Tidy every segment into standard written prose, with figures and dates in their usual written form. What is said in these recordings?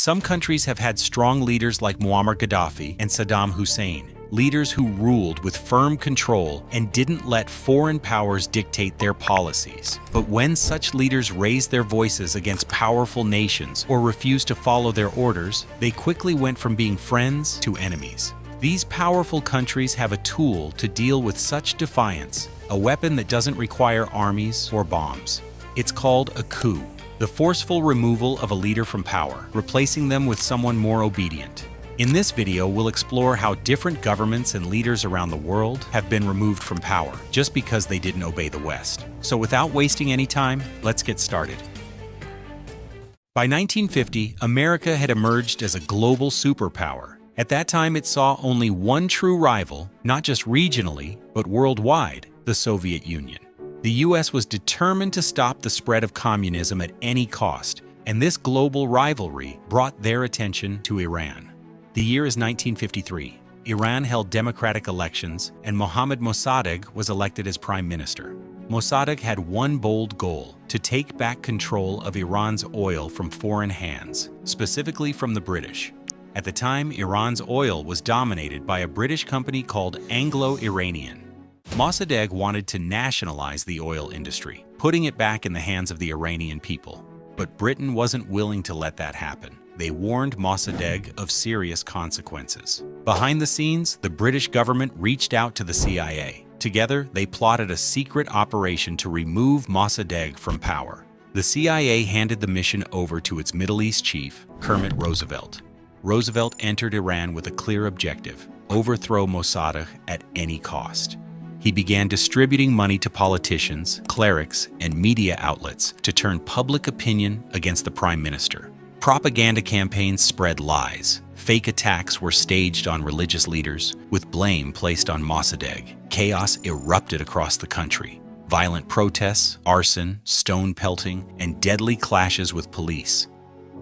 Some countries have had strong leaders like Muammar Gaddafi and Saddam Hussein, leaders who ruled with firm control and didn't let foreign powers dictate their policies. But when such leaders raised their voices against powerful nations or refused to follow their orders, they quickly went from being friends to enemies. These powerful countries have a tool to deal with such defiance, a weapon that doesn't require armies or bombs. It's called a coup, the forceful removal of a leader from power, replacing them with someone more obedient. In this video, we'll explore how different governments and leaders around the world have been removed from power just because they didn't obey the West. So without wasting any time, let's get started. By 1950, America had emerged as a global superpower. At that time, it saw only one true rival, not just regionally, but worldwide, the Soviet Union. The US was determined to stop the spread of communism at any cost, and this global rivalry brought their attention to Iran. The year is 1953. Iran held democratic elections, and Mohammad Mossadegh was elected as prime minister. Mossadegh had one bold goal: to take back control of Iran's oil from foreign hands, specifically from the British. At the time, Iran's oil was dominated by a British company called Anglo-Iranian. Mossadegh wanted to nationalize the oil industry, putting it back in the hands of the Iranian people. But Britain wasn't willing to let that happen. They warned Mossadegh of serious consequences. Behind the scenes, the British government reached out to the CIA. Together, they plotted a secret operation to remove Mossadegh from power. The CIA handed the mission over to its Middle East chief, Kermit Roosevelt. Roosevelt entered Iran with a clear objective: overthrow Mossadegh at any cost. He began distributing money to politicians, clerics, and media outlets to turn public opinion against the prime minister. Propaganda campaigns spread lies. Fake attacks were staged on religious leaders, with blame placed on Mossadegh. Chaos erupted across the country. Violent protests, arson, stone pelting, and deadly clashes with police.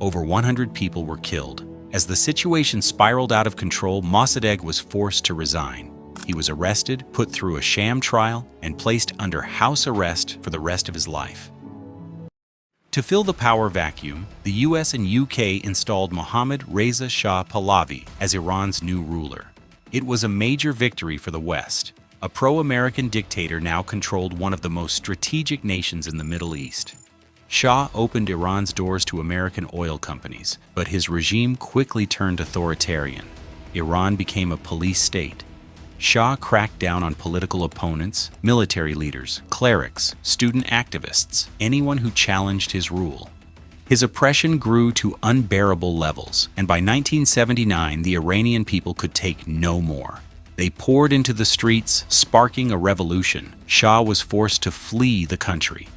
Over 100 people were killed. As the situation spiraled out of control, Mossadegh was forced to resign. He was arrested, put through a sham trial, and placed under house arrest for the rest of his life. To fill the power vacuum, the US and UK installed Mohammad Reza Shah Pahlavi as Iran's new ruler. It was a major victory for the West. A pro-American dictator now controlled one of the most strategic nations in the Middle East. Shah opened Iran's doors to American oil companies, but his regime quickly turned authoritarian. Iran became a police state. Shah cracked down on political opponents, military leaders, clerics, student activists, anyone who challenged his rule. His oppression grew to unbearable levels, and by 1979, the Iranian people could take no more. They poured into the streets, sparking a revolution. Shah was forced to flee the country.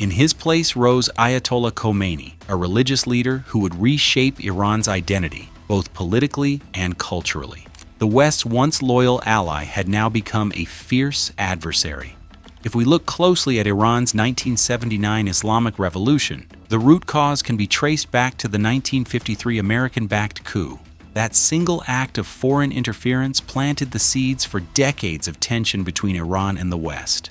In his place rose Ayatollah Khomeini, a religious leader who would reshape Iran's identity, both politically and culturally. The West's once loyal ally had now become a fierce adversary. If we look closely at Iran's 1979 Islamic Revolution, the root cause can be traced back to the 1953 American-backed coup. That single act of foreign interference planted the seeds for decades of tension between Iran and the West.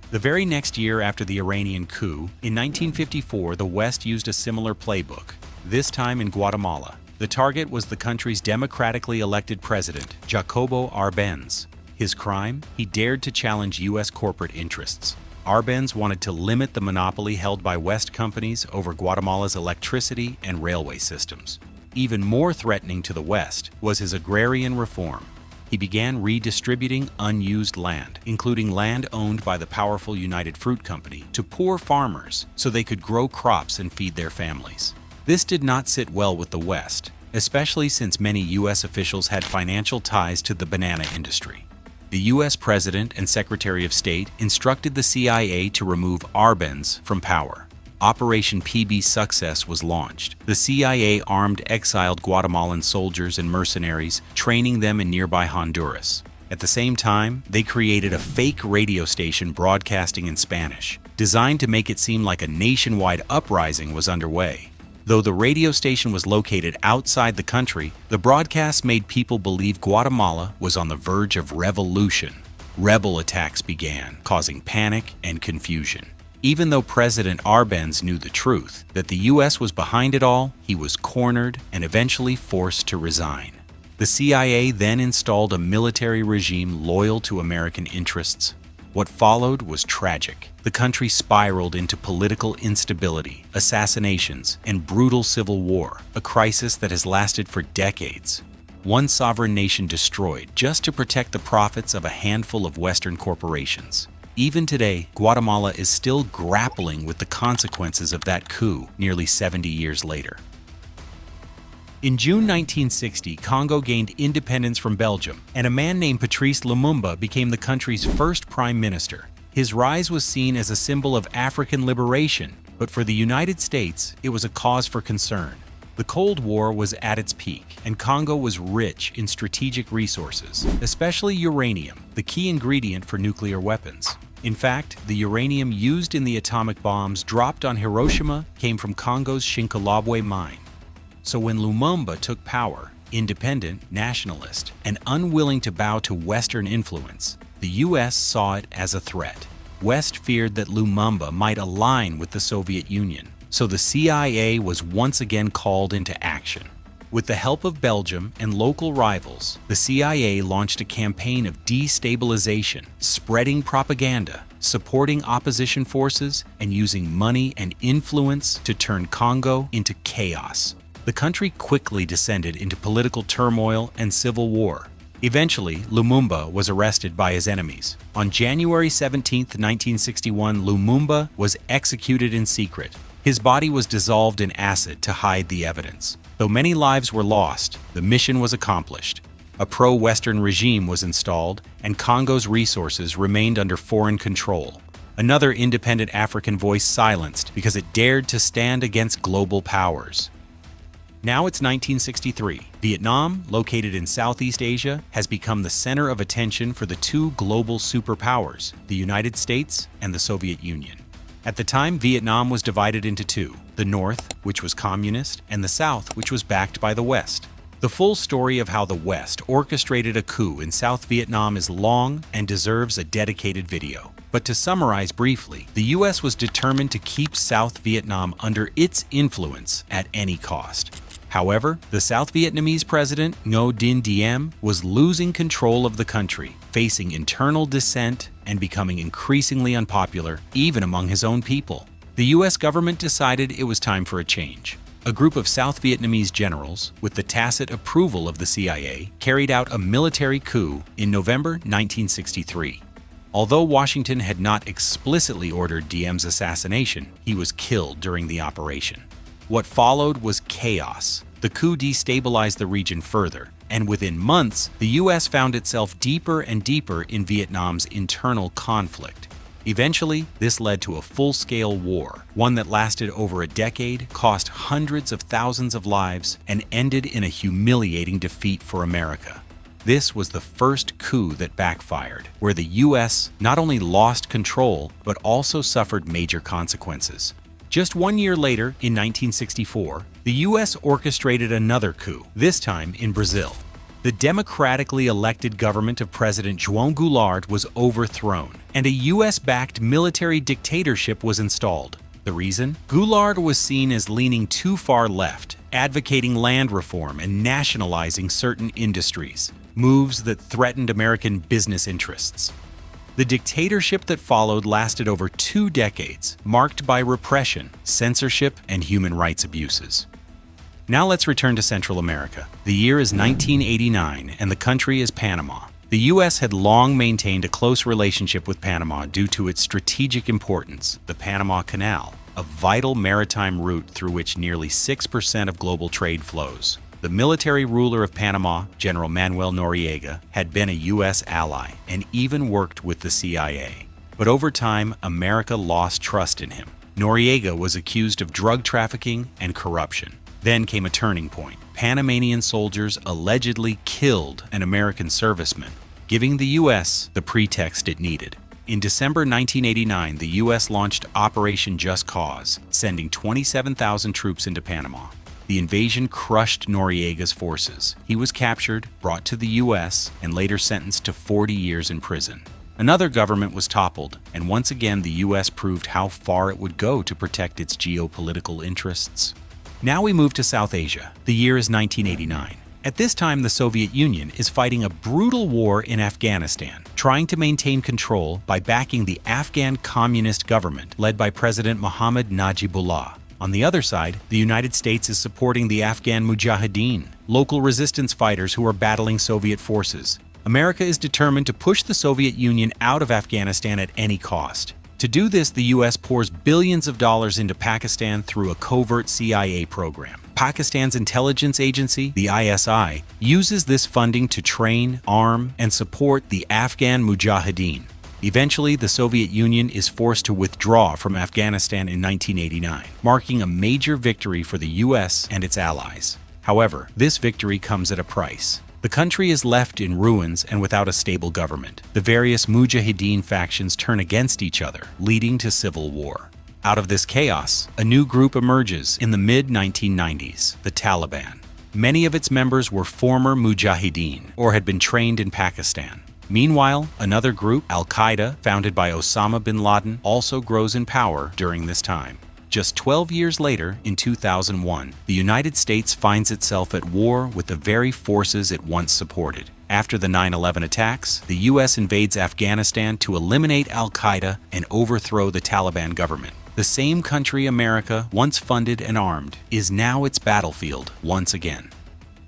The very next year after the Iranian coup, in 1954, the West used a similar playbook, this time in Guatemala. The target was the country's democratically elected president, Jacobo Arbenz. His crime? He dared to challenge U.S. corporate interests. Arbenz wanted to limit the monopoly held by West companies over Guatemala's electricity and railway systems. Even more threatening to the West was his agrarian reform. He began redistributing unused land, including land owned by the powerful United Fruit Company, to poor farmers so they could grow crops and feed their families. This did not sit well with the West, especially since many U.S. officials had financial ties to the banana industry. The U.S. President and Secretary of State instructed the CIA to remove Arbenz from power. Operation PB Success was launched. The CIA armed exiled Guatemalan soldiers and mercenaries, training them in nearby Honduras. At the same time, they created a fake radio station broadcasting in Spanish, designed to make it seem like a nationwide uprising was underway. Though the radio station was located outside the country, the broadcast made people believe Guatemala was on the verge of revolution. Rebel attacks began, causing panic and confusion. Even though President Arbenz knew the truth, that the US was behind it all, he was cornered and eventually forced to resign. The CIA then installed a military regime loyal to American interests. What followed was tragic. The country spiraled into political instability, assassinations, and brutal civil war, a crisis that has lasted for decades. One sovereign nation destroyed just to protect the profits of a handful of Western corporations. Even today, Guatemala is still grappling with the consequences of that coup nearly 70 years later. In June 1960, Congo gained independence from Belgium, and a man named Patrice Lumumba became the country's first prime minister. His rise was seen as a symbol of African liberation, but for the United States, it was a cause for concern. The Cold War was at its peak, and Congo was rich in strategic resources, especially uranium, the key ingredient for nuclear weapons. In fact, the uranium used in the atomic bombs dropped on Hiroshima came from Congo's Shinkolobwe mine. So when Lumumba took power, independent, nationalist, and unwilling to bow to Western influence, the US saw it as a threat. West feared that Lumumba might align with the Soviet Union, so the CIA was once again called into action. With the help of Belgium and local rivals, the CIA launched a campaign of destabilization, spreading propaganda, supporting opposition forces, and using money and influence to turn Congo into chaos. The country quickly descended into political turmoil and civil war. Eventually, Lumumba was arrested by his enemies. On January 17, 1961, Lumumba was executed in secret. His body was dissolved in acid to hide the evidence. Though many lives were lost, the mission was accomplished. A pro-Western regime was installed, and Congo's resources remained under foreign control. Another independent African voice silenced because it dared to stand against global powers. Now it's 1963. Vietnam, located in Southeast Asia, has become the center of attention for the two global superpowers, the United States and the Soviet Union. At the time, Vietnam was divided into two, the North, which was communist, and the South, which was backed by the West. The full story of how the West orchestrated a coup in South Vietnam is long and deserves a dedicated video. But to summarize briefly, the US was determined to keep South Vietnam under its influence at any cost. However, the South Vietnamese president, Ngo Dinh Diem, was losing control of the country, facing internal dissent and becoming increasingly unpopular, even among his own people. The US government decided it was time for a change. A group of South Vietnamese generals, with the tacit approval of the CIA, carried out a military coup in November 1963. Although Washington had not explicitly ordered Diem's assassination, he was killed during the operation. What followed was chaos. The coup destabilized the region further, and within months, the US found itself deeper and deeper in Vietnam's internal conflict. Eventually, this led to a full-scale war, one that lasted over a decade, cost hundreds of thousands of lives, and ended in a humiliating defeat for America. This was the first coup that backfired, where the US not only lost control, but also suffered major consequences. Just 1 year later, in 1964, the US orchestrated another coup, this time in Brazil. The democratically elected government of President João Goulart was overthrown, and a US-backed military dictatorship was installed. The reason? Goulart was seen as leaning too far left, advocating land reform and nationalizing certain industries, moves that threatened American business interests. The dictatorship that followed lasted over 2 decades, marked by repression, censorship, and human rights abuses. Now let's return to Central America. The year is 1989, and the country is Panama. The U.S. had long maintained a close relationship with Panama due to its strategic importance, the Panama Canal, a vital maritime route through which nearly 6% of global trade flows. The military ruler of Panama, General Manuel Noriega, had been a U.S. ally and even worked with the CIA. But over time, America lost trust in him. Noriega was accused of drug trafficking and corruption. Then came a turning point. Panamanian soldiers allegedly killed an American serviceman, giving the U.S. the pretext it needed. In December 1989, the U.S. launched Operation Just Cause, sending 27,000 troops into Panama. The invasion crushed Noriega's forces. He was captured, brought to the U.S., and later sentenced to 40 years in prison. Another government was toppled, and once again the US proved how far it would go to protect its geopolitical interests. Now we move to South Asia. The year is 1989. At this time, the Soviet Union is fighting a brutal war in Afghanistan, trying to maintain control by backing the Afghan communist government led by President Mohammad Najibullah. On the other side, the United States is supporting the Afghan Mujahideen, local resistance fighters who are battling Soviet forces. America is determined to push the Soviet Union out of Afghanistan at any cost. To do this, the US pours billions of dollars into Pakistan through a covert CIA program. Pakistan's intelligence agency, the ISI, uses this funding to train, arm, and support the Afghan Mujahideen. Eventually, the Soviet Union is forced to withdraw from Afghanistan in 1989, marking a major victory for the US and its allies. However, this victory comes at a price. The country is left in ruins and without a stable government. The various Mujahideen factions turn against each other, leading to civil war. Out of this chaos, a new group emerges in the mid-1990s, the Taliban. Many of its members were former Mujahideen or had been trained in Pakistan. Meanwhile, another group, Al-Qaeda, founded by Osama bin Laden, also grows in power during this time. Just 12 years later, in 2001, the United States finds itself at war with the very forces it once supported. After the 9/11 attacks, the U.S. invades Afghanistan to eliminate Al-Qaeda and overthrow the Taliban government. The same country America once funded and armed is now its battlefield once again.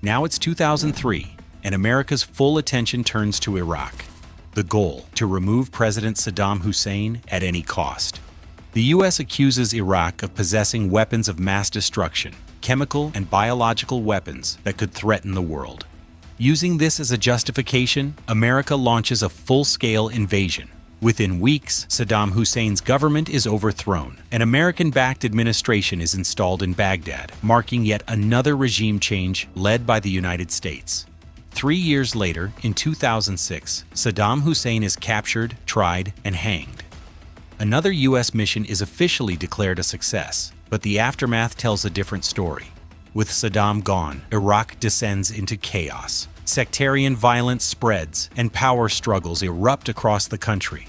Now it's 2003, and America's full attention turns to Iraq. The goal: to remove President Saddam Hussein at any cost. The U.S. accuses Iraq of possessing weapons of mass destruction, chemical and biological weapons that could threaten the world. Using this as a justification, America launches a full-scale invasion. Within weeks, Saddam Hussein's government is overthrown. An American-backed administration is installed in Baghdad, marking yet another regime change led by the United States. 3 years later, in 2006, Saddam Hussein is captured, tried, and hanged. Another U.S. mission is officially declared a success, but the aftermath tells a different story. With Saddam gone, Iraq descends into chaos. Sectarian violence spreads, and power struggles erupt across the country.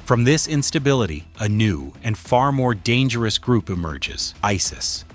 From this instability, a new and far more dangerous group emerges: ISIS.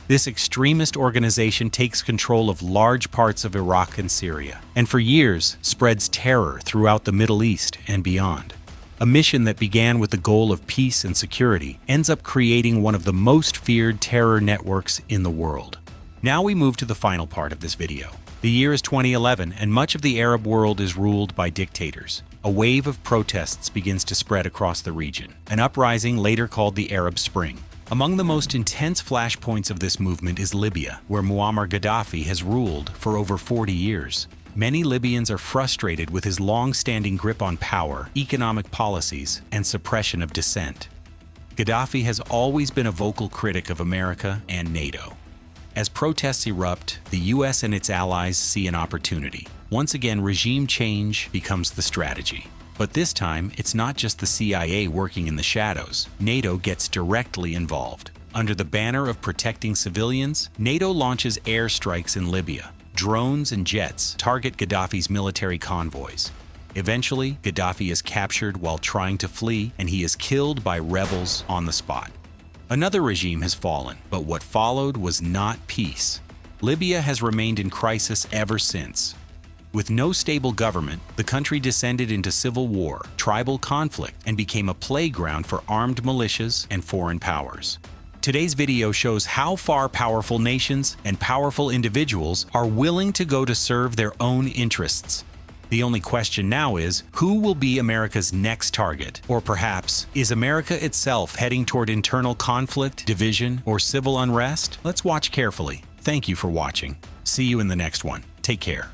This extremist organization takes control of large parts of Iraq and Syria, and for years spreads terror throughout the Middle East and beyond. A mission that began with the goal of peace and security ends up creating one of the most feared terror networks in the world. Now we move to the final part of this video. The year is 2011, and much of the Arab world is ruled by dictators. A wave of protests begins to spread across the region, an uprising later called the Arab Spring. Among the most intense flashpoints of this movement is Libya, where Muammar Gaddafi has ruled for over 40 years. Many Libyans are frustrated with his long-standing grip on power, economic policies, and suppression of dissent. Gaddafi has always been a vocal critic of America and NATO. As protests erupt, the U.S. and its allies see an opportunity. Once again, regime change becomes the strategy. But this time, it's not just the CIA working in the shadows. NATO gets directly involved. Under the banner of protecting civilians, NATO launches airstrikes in Libya. Drones and jets target Gaddafi's military convoys. Eventually, Gaddafi is captured while trying to flee, and he is killed by rebels on the spot. Another regime has fallen, but what followed was not peace. Libya has remained in crisis ever since. With no stable government, the country descended into civil war, tribal conflict, and became a playground for armed militias and foreign powers. Today's video shows how far powerful nations and powerful individuals are willing to go to serve their own interests. The only question now is, who will be America's next target? Or perhaps, is America itself heading toward internal conflict, division, or civil unrest? Let's watch carefully. Thank you for watching. See you in the next one. Take care.